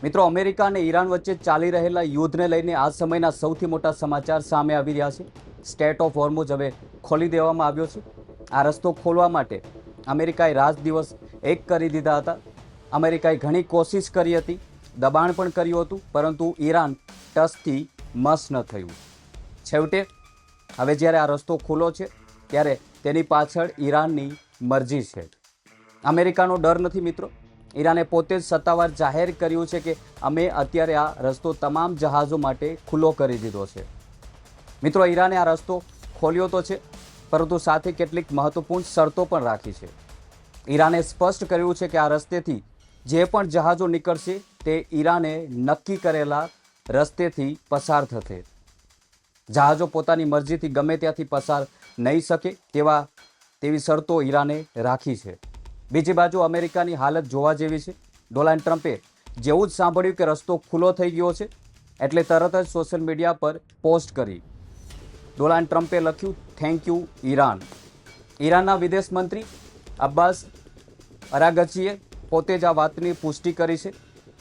મિત્રો, અમેરિકા અને ઈરાન વચ્ચે ચાલી રહેલા યુદ્ધને લઈને આ સમયના સૌથી મોટા સમાચાર સામે આવી રહ્યા છે. સ્ટેટ ઓફ હોર્મુઝ હવે ખોલી દેવામાં આવ્યો છે. આ રસ્તો ખોલવા માટે અમેરિકાએ રાત દિવસ એક કરી દીધા હતા. અમેરિકાએ ઘણી કોશિશ કરી હતી, દબાણ પણ કર્યું હતું, પરંતુ ઈરાન ટસથી મસ ન થયું. છેવટે હવે જ્યારે આ રસ્તો ખુલ્લો છે ત્યારે તેની પાછળ ઈરાનની મરજી છે. અમેરિકાનો ડર નથી મિત્રો. ઈરાને પોતે જ સત્તાવાર જાહેર કર્યું છે કે અમે અત્યારે આ રસ્તો તમામ જહાજો માટે ખુલ્લો કરી દીધો છે. મિત્રો, ઈરાને આ રસ્તો ખોલ્યો તો છે, પરંતુ સાથે કેટલીક મહત્વપૂર્ણ શરતો પણ રાખી છે. ઈરાને સ્પષ્ટ કર્યું છે કે આ રસ્તેથી જે પણ જહાજો નીકળશે તે ઈરાને નક્કી કરેલા રસ્તેથી પસાર થશે. જહાજો પોતાની મરજીથી ગમે ત્યાંથી પસાર નહીં શકે તેવી શરતો ઈરાને રાખી છે. બીજી બાજુ અમેરિકાની હાલત જોવા જેવી છે. ડોનાલ્ડ ટ્રમ્પે જેવું જ સાંભળ્યું કે રસ્તો ખુલ્લો થઈ ગયો છે એટલે તરત જ સોશિયલ મીડિયા પર પોસ્ટ કરી. ડોનાલ્ડ ટ્રમ્પે લખ્યું, થેન્ક યુ ઈરાન. ઈરાનના વિદેશ મંત્રી અબ્બાસ અરાગચીએ પોતે જ આ વાતની પુષ્ટિ કરી છે.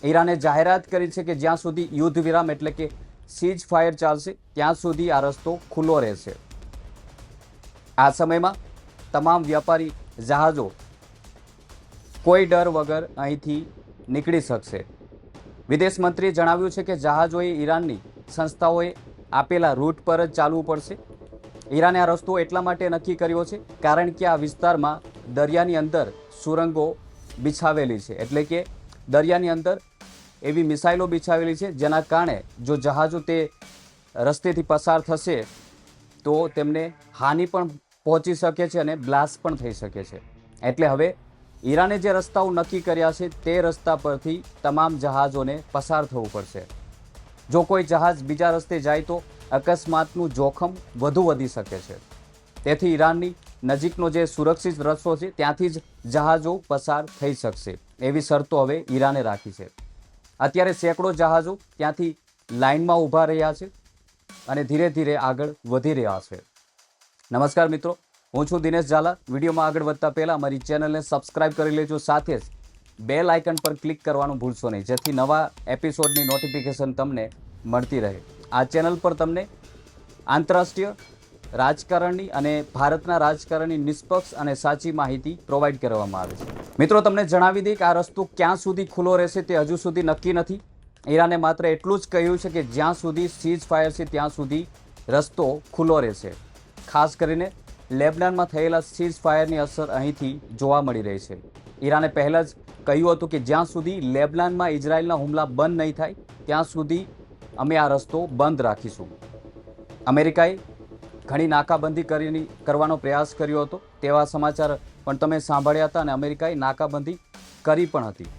ઈરાને જાહેરાત કરી છે કે જ્યાં સુધી યુદ્ધ વિરામ એટલે કે સીઝ ફાયર ચાલશે ત્યાં સુધી આ રસ્તો ખુલ્લો રહેશે. આ સમયમાં તમામ વ્યાપારી જહાજો કોઈ ડર વગર અહીંથી નીકળી શકશે. વિદેશ મંત્રીએ જણાવ્યું છે કે જહાજોએ ઈરાનની સંસ્થાઓએ આપેલા રૂટ પર જ ચાલવું પડશે. ઈરાને આ રસ્તો એટલા માટે નક્કી કર્યો છે કારણ કે આ વિસ્તારમાં દરિયાની અંદર સુરંગો બિછાવેલી છે, એટલે કે દરિયાની અંદર એવી મિસાઇલો બિછાવેલી છે જેના કારણે જો જહાજો તે રસ્તેથી પસાર થશે તો તેમને હાનિ પણ પહોંચી શકે છે અને બ્લાસ્ટ પણ થઈ શકે છે. એટલે હવે ઈરાને જે રસ્તાઓ નક્કી કર્યા છે તે રસ્તા પરથી તમામ જહાજોને પસાર થવું પડશે. જો કોઈ જહાજ બીજા રસ્તે જાય તો અકસ્માતનું જોખમ વધુ વધી શકે છે. તેથી ઈરાનની નજીકનો જે સુરક્ષિત રસ્તો છે ત્યાંથી જ જહાજો પસાર થઈ શકશે એવી શરતો હવે ઈરાને રાખી છે. અત્યારે સેંકડો જહાજો ત્યાંથી લાઇનમાં ઊભા રહ્યા છે અને ધીરે ધીરે આગળ વધી રહ્યા છે. નમસ્કાર મિત્રો, હું છું દિનેશ ઝાલા. વિડીયોમાં આગળ વધતા પહેલાં અમારી ચેનલને સબસ્ક્રાઇબ કરી લેજો, સાથે જ બેલ આઇકન પર ક્લિક કરવાનું ભૂલશો નહીં, જેથી નવા એપિસોડની નોટિફિકેશન તમને મળતી રહે. આ ચેનલ પર તમને આંતરરાષ્ટ્રીય રાજકારણની અને ભારતના રાજકારણની નિષ્પક્ષ અને સાચી માહિતી પ્રોવાઈડ કરવામાં આવે છે. મિત્રો, તમને જણાવી દઈએ કે આ રસ્તો ક્યાં સુધી ખુલ્લો રહેશે તે હજુ સુધી નક્કી નથી. ઈરાને માત્ર એટલું જ કહ્યું છે કે જ્યાં સુધી સીઝ ફાયર છે ત્યાં સુધી રસ્તો ખુલ્લો રહેશે. ખાસ કરીને લેબનાનમાં થયેલા સીઝ ફાયરની અસર અહીંથી જોવા મળી રહી છે. ઈરાને પહેલાં જ કહ્યું હતું કે જ્યાં સુધી લેબનાનમાં ઇઝરાયલના હુમલા બંધ નહીં થાય ત્યાં સુધી અમે આ રસ્તો બંધ રાખીશું. અમેરિકાએ ઘણી નાકાબંધી કરવાનો પ્રયાસ કર્યો હતો તેવા સમાચાર પણ તમે સાંભળ્યા હતા અને અમેરિકાએ નાકાબંધી કરી પણ હતી,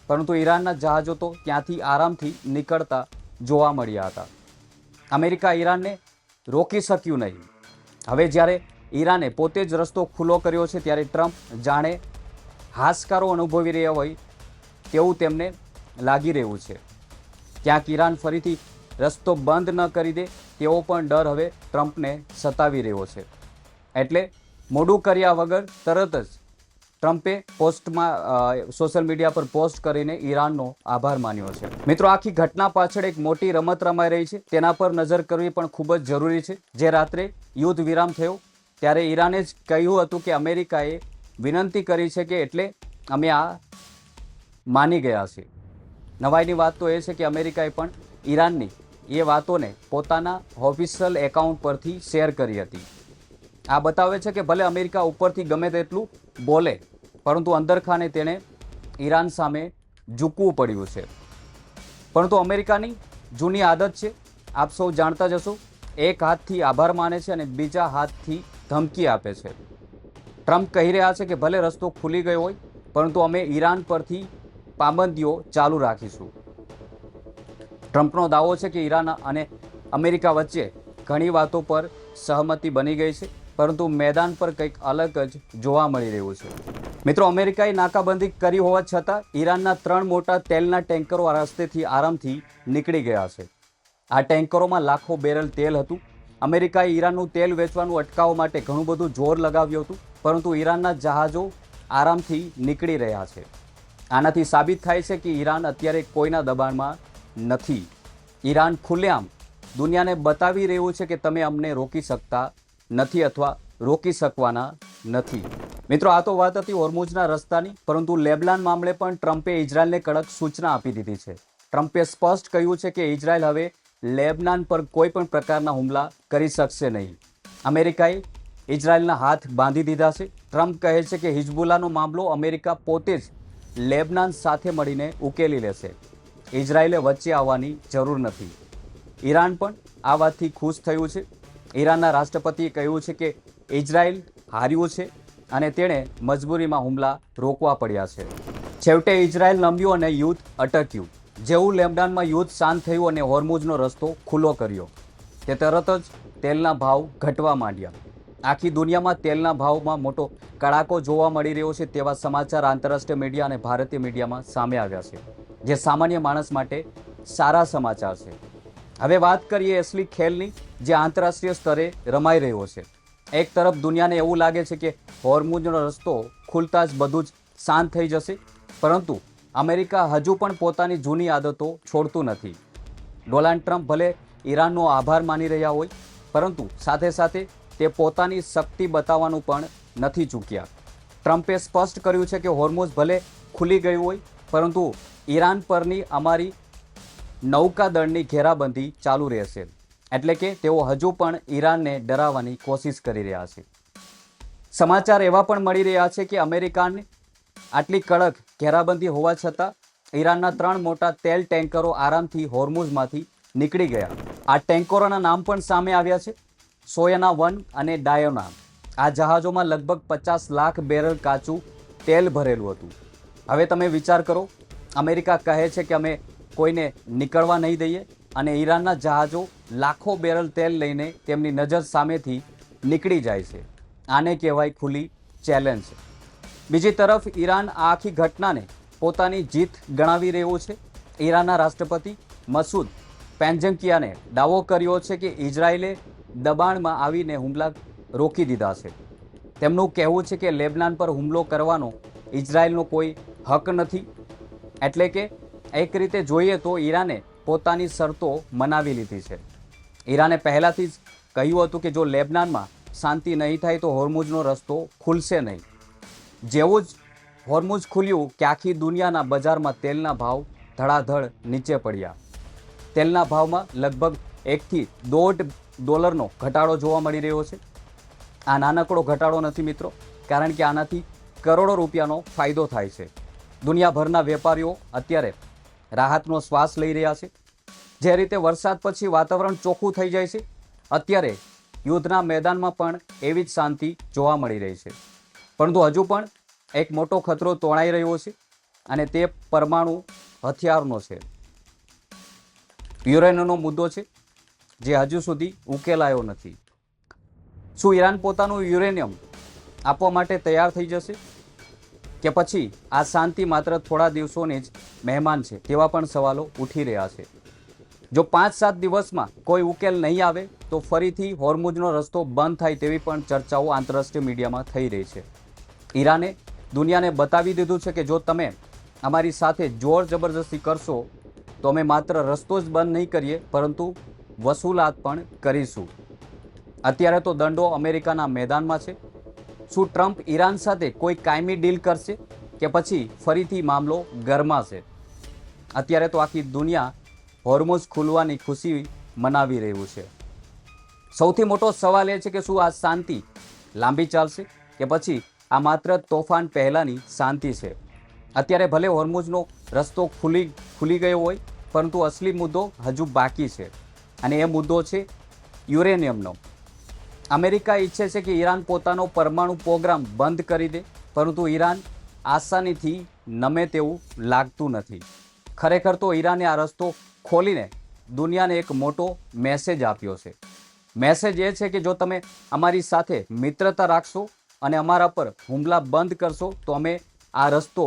પરંતુ ઈરાનના જહાજો તો ત્યાંથી આરામથી નીકળતા જોવા મળ્યા હતા. અમેરિકા ઈરાનને રોકી શક્યું નહીં. હવે જ્યારે ઈરાને પોતે જ રસ્તો ખુલ્લો કર્યો છે ત્યારે ટ્રમ્પ જાણે હાશકારો અનુભવી રહ્યા હોય તેવું તેમને લાગી રહ્યું છે. ક્યાંક ઈરાન ફરીથી રસ્તો બંધ ન કરી દે તેવો પણ ડર હવે ટ્રમ્પને સતાવી રહ્યો છે. એટલે મોડું કર્યા વગર તરત જ ટ્રમ્પે સોશિયલ મીડિયા પર પોસ્ટ કરીને ઈરાનનો આભાર માન્યો છે. મિત્રો, આખી ઘટના પાછળ એક મોટી રમત રમાઈ રહી છે, તેના પર નજર કરવી પણ ખૂબ જ જરૂરી છે. જે રાત્રે યુદ્ધ વિરામ થયો ત્યારે ઈરાને જ કહ્યું હતું કે અમેરિકાએ વિનંતી કરી છે કે એટલે અમે આ માની ગયા છીએ. નવાઈની વાત તો એ છે કે અમેરિકાએ પણ ઈરાનની એ વાતોને પોતાના ઓફિશિયલ એકાઉન્ટ પરથી શેર કરી હતી. આ બતાવે છે કે ભલે અમેરિકા ઉપરથી ગમે તેટલું બોલે, પરંતુ અંદરખાને તેણે ઈરાન સામે ઝૂકવું પડ્યું છે. પરંતુ અમેરિકાની જૂની આદત છે, આપ સૌ જાણતા જ હશો, એક હાથથી આભાર માને છે અને બીજા હાથથી ધમકી આપે છે. ટ્રમ્પ કહી રહ્યા છે કે ભલે રસ્તો ખુલી ગયો હોય પરંતુ અમે ઈરાન પરથી પાબંદીઓ ચાલુ રાખીશું. ટ્રમ્પનો દાવો છે કે ઈરાન અને અમેરિકા વચ્ચે ઘણી વાતો પર સહમતિ બની ગઈ છે, પરંતુ મેદાન પર કંઈક અલગ જ જોવા મળી રહ્યું છે. મિત્રો, અમેરિકાએ નાકાબંધી કરી હોવા છતાં ઈરાનના 3 મોટા તેલના ટેન્કરો આ રસ્તેથી આરામથી નીકળી ગયા છે. આ ટેન્કરોમાં લાખો બેરલ તેલ હતું. અમેરિકાએ ઈરાનનું તેલ વેચવાનું અટકાવવા માટે ઘણું બધું જોર લગાવ્યું હતું, પરંતુ ઈરાનના જહાજો આરામથી નીકળી રહ્યા છે. આનાથી સાબિત થાય છે કે ઈરાન અત્યારે કોઈના દબાણમાં નથી. ઈરાન ખુલ્લેઆમ દુનિયાને બતાવી રહ્યું છે કે તમે અમને રોકી શકતા નથી અથવા રોકી શકવાના નથી. મિત્રો, આ તો વાત હતી હોર્મુઝના રસ્તાની, પરંતુ લેબનાન મામલે પણ ટ્રમ્પે ઇઝરાયલને કડક સૂચના આપી દીધી છે. ટ્રમ્પે સ્પષ્ટ કહ્યું છે કે ઇઝરાયલ હવે લેબનાન પર કોઈ પણ પ્રકારના હુમલા કરી શકશે નહીં. અમેરિકાએ ઇઝરાયલના હાથ બાંધી દીધા છે. ટ્રમ્પ કહે છે કે હિઝબુલ્લાનો મામલો અમેરિકા પોતે જ લેબનાન સાથે મળીને ઉકેલી લેશે. ઇઝરાયલે વચ્ચે આવવાની જરૂર નથી. ઈરાન પણ આ વાતથી ખુશ થયું છે. ઈરાનના રાષ્ટ્રપતિએ કહ્યું છે કે ઇઝરાયલ હાર્યું છે અને તેણે મજબૂરીમાં હુમલા રોકવા પડ્યા છે. છેવટે ઇઝરાયલ નમ્યું અને યુદ્ધ અટક્યું. જેવું લેબનાનમાં યુદ્ધ શાંત થયું અને હોર્મુઝનો રસ્તો ખુલ્લો કર્યો, તે તરત જ તેલના ભાવ ઘટવા માંડ્યા. આખી દુનિયામાં તેલના ભાવમાં મોટો કડાકો જોવા મળી રહ્યો છે તેવા સમાચાર આંતરરાષ્ટ્રીય મીડિયા અને ભારતીય મીડિયામાં સામે આવ્યા છે, જે સામાન્ય માણસ માટે સારા સમાચાર છે. હવે વાત કરીએ અસલી ખેલની, જે આંતરરાષ્ટ્રીય સ્તરે રમાઈ રહ્યો છે. એક તરફ દુનિયાને એવું લાગે છે કે હોર્મુઝનો રસ્તો ખુલતા જ બધું જ શાંત થઈ જશે, પરંતુ અમેરિકા હજુ પણ પોતાની જૂની આદતો છોડતું નથી. ડોનાલ્ડ ટ્રમ્પ ભલે ઈરાનનો આભાર માની રહ્યા હોય, પરંતુ સાથે સાથે તે પોતાની શક્તિ બતાવવાનું પણ નથી ચૂક્યા. ટ્રમ્પે સ્પષ્ટ કર્યું છે કે હોર્મુઝ ભલે ખુલી ગયું હોય, પરંતુ ઈરાન પરની અમારી નૌકાદળની ઘેરાબંધી ચાલુ રહેશે. એટલે કે તેઓ હજુ પણ ઈરાનને ડરાવવાની કોશિશ કરી રહ્યા છે. સમાચાર એવા પણ મળી રહ્યા છે કે અમેરિકાને આટલી કડક ઘેરાબંધી હોવા છતાં ઈરાનના 3 મોટા તેલ ટેન્કરો આરામથી હોર્મુઝમાંથી નીકળી ગયા. આ ટેન્કરોના નામ પણ સામે આવ્યા છે: સોયના 1 અને ડાયોના. આ જહાજોમાં લગભગ 50 લાખ બેરલ કાચું તેલ ભરેલું હતું. હવે તમે વિચાર કરો, અમેરિકા કહે છે કે અમે કોઈને નીકળવા નહીં દઈએ, અને ઈરાનના જહાજો લાખો બેરલ તેલ લઈને તેમની નજર સામેથી નીકળી જાય છે. આને કહેવાય ખુલ્લી ચેલેન્જ. બીજી તરફ ઈરાન આ આખી ઘટનાને પોતાની જીત ગણાવી રહ્યું છે. ઈરાનના રાષ્ટ્રપતિ મસૂદ પેઝેશ્કિયાને દાવો કર્યો છે કે ઇઝરાયલે દબાણમાં આવીને હુમલા રોકી દીધા છે. તેમનું કહેવું છે કે લેબનાન પર હુમલો કરવાનો ઇઝરાયલનો કોઈ હક નથી. એટલે કે એક રીતે જોઈએ તો ઈરાને પોતાની શરતો મનાવી લીધી છે. ઈરાને પહેલાથી જ કહ્યું હતું કે જો લેબનાનમાં શાંતિ નહીં થાય તો હોર્મુઝનો રસ્તો ખુલશે નહીં. જેવું જ હોર્મુઝ ખુલ્યું કે આખી દુનિયાના બજારમાં તેલના ભાવ ધડાધડ નીચે પડ્યા. તેલના ભાવમાં લગભગ 1 થી $1.5 ઘટાડો જોવા મળી રહ્યો છે. આ નાનકડો ઘટાડો નથી મિત્રો, કારણ કે આનાથી કરોડો રૂપિયાનો ફાયદો થાય છે. દુનિયાભરના વેપારીઓ અત્યારે રાહતનો શ્વાસ લઈ રહ્યા છે. જે રીતે વરસાદ પછી વાતાવરણ ચોખ્ખું થઈ જાય છે, અત્યારે યુદ્ધના મેદાનમાં પણ એવી જ શાંતિ જોવા મળી રહી છે. પરંતુ હજુ પણ એક મોટો ખતરો તોળાઈ રહ્યો છે, અને તે પરમાણુ હથિયારનો છે. યુરેનિયમનો મુદ્દો છે, જે હજુ સુધી ઉકેલાયો નથી. શું ઈરાન પોતાનું યુરેનિયમ આપવા માટે તૈયાર થઈ જશે, કે પછી આ શાંતિ માત્ર થોડા દિવસોની જ મહેમાન છે? તેવા પણ સવાલો ઉઠી રહ્યા છે. જો 5-7 દિવસમાં કોઈ ઉકેલ નહીં આવે તો ફરીથી હોર્મુઝનો રસ્તો બંધ થાય તેવી પણ ચર્ચાઓ આંતરરાષ્ટ્રીય મીડિયામાં થઈ રહી છે. ઈરાને દુનિયાને બતાવી દીધું છે કે જો તમે અમારી સાથે જોર જબરદસ્તી કરશો તો અમે માત્ર રસ્તો જ બંધ નહીં કરીએ, પરંતુ વસૂલાત પણ કરીશું. અત્યારે તો દંડો અમેરિકાના મેદાનમાં છે. શું ટ્રમ્પ ઈરાન સાથે કોઈ કાયમી ડીલ કરશે, કે પછી ફરીથી મામલો ગરમાશે? અત્યારે તો આખી દુનિયા હોર્મુઝ ખુલવાની ખુશી મનાવી રહ્યું છે. સૌથી મોટો સવાલ એ છે કે શું આ શાંતિ લાંબી ચાલશે, કે પછી આ માત્ર તોફાન પહેલાંની શાંતિ છે? અત્યારે ભલે હોર્મુઝનો રસ્તો ખુલી ગયો હોય, પરંતુ અસલી મુદ્દો હજુ બાકી છે, અને એ મુદ્દો છે યુરેનિયમનો. અમેરિકા ઈચ્છે છે કે ઈરાન પોતાનો પરમાણુ પ્રોગ્રામ બંધ કરી દે, પરંતુ ઈરાન આસાનીથી નમે તેવું લાગતું નથી. ખરેખર તો ઈરાને આ રસ્તો ખોલીને દુનિયાને એક મોટો મેસેજ આપ્યો છે. મેસેજ એ છે કે જો તમે અમારી સાથે મિત્રતા રાખશો અને અમારા પર હુમલા બંધ કરશો તો અમે આ રસ્તો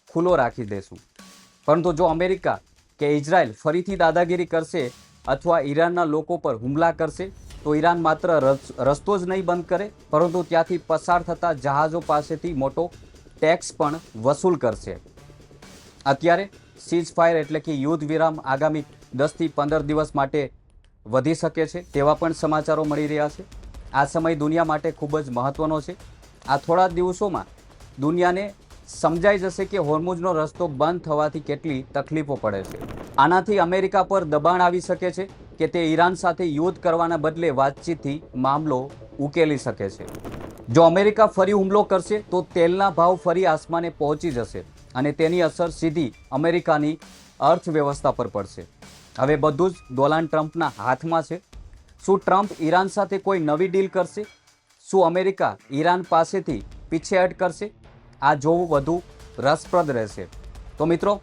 ખુલ્લો રાખી દઈશું. પરંતુ જો અમેરિકા કે ઇઝરાયલ ફરીથી દાદાગીરી કરશે અથવા ઈરાનના લોકો પર હુમલા કરશે તો ઈરાન માત્ર રસ્તો જ નહીં બંધ કરે, પરંતુ ત્યાંથી પસાર થતા જહાજો પાસેથી મોટો ટેક્સ પણ વસૂલ કરશે. અત્યારે સીઝ ફાયર એટલે કે યુદ્ધ વિરામ આગામી 10થી 15 દિવસ માટે વધી શકે છે તેવા પણ સમાચારો મળી રહ્યા છે. આ સમય દુનિયા માટે ખૂબ જ મહત્વનો છે. આ થોડા દિવસોમાં દુનિયાને સમજાઈ જશે કે હોર્મુઝનો રસ્તો બંધ થવાથી કેટલી તકલીફો પડે છે. આનાથી અમેરિકા પર દબાણ આવી શકે છે કે તે ઈરાન સાથે યુદ્ધ કરવાના બદલે વાતચીતથી મામલો ઉકેલી શકે છે. જો અમેરિકા ફરી હુમલો કરશે તો તેલના ભાવ ફરી આસમાને પહોંચી જશે અને તેની અસર સીધી અમેરિકાની અર્થવ્યવસ્થા પર પડશે. હવે બધું જ ડોનાલ્ડ ટ્રમ્પના હાથમાં છે. શું ટ્રમ્પ ઈરાન સાથે કોઈ નવી ડીલ કરશે? શું અમેરિકા ઈરાન પાસેથી પીછેહટ કરશે? આ જોવું વધુ રસપ્રદ રહેશે. તો મિત્રો,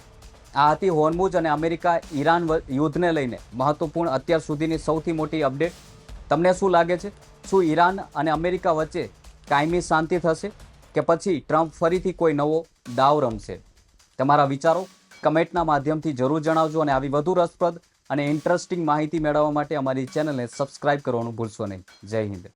આ હતી હોર્મુઝ અને અમેરિકા ઈરાન યુદ્ધને લઈને મહત્વપૂર્ણ અત્યાર સુધીની સૌથી મોટી અપડેટ. તમને શું લાગે છે? શું ઈરાન અને અમેરિકા વચ્ચે કાયમી શાંતિ થશે કે પછી ટ્રમ્પ ફરીથી કોઈ નવો દાવ રમશે? તમારા વિચારો કમેન્ટના માધ્યમથી જરૂર જણાવજો અને આવી વધુ રસપ્રદ અને ઇન્ટરેસ્ટિંગ માહિતી મેળવવા માટે અમારી ચેનલને સબસ્ક્રાઇબ કરવાનું ભૂલશો નહીં. જય હિન્દ.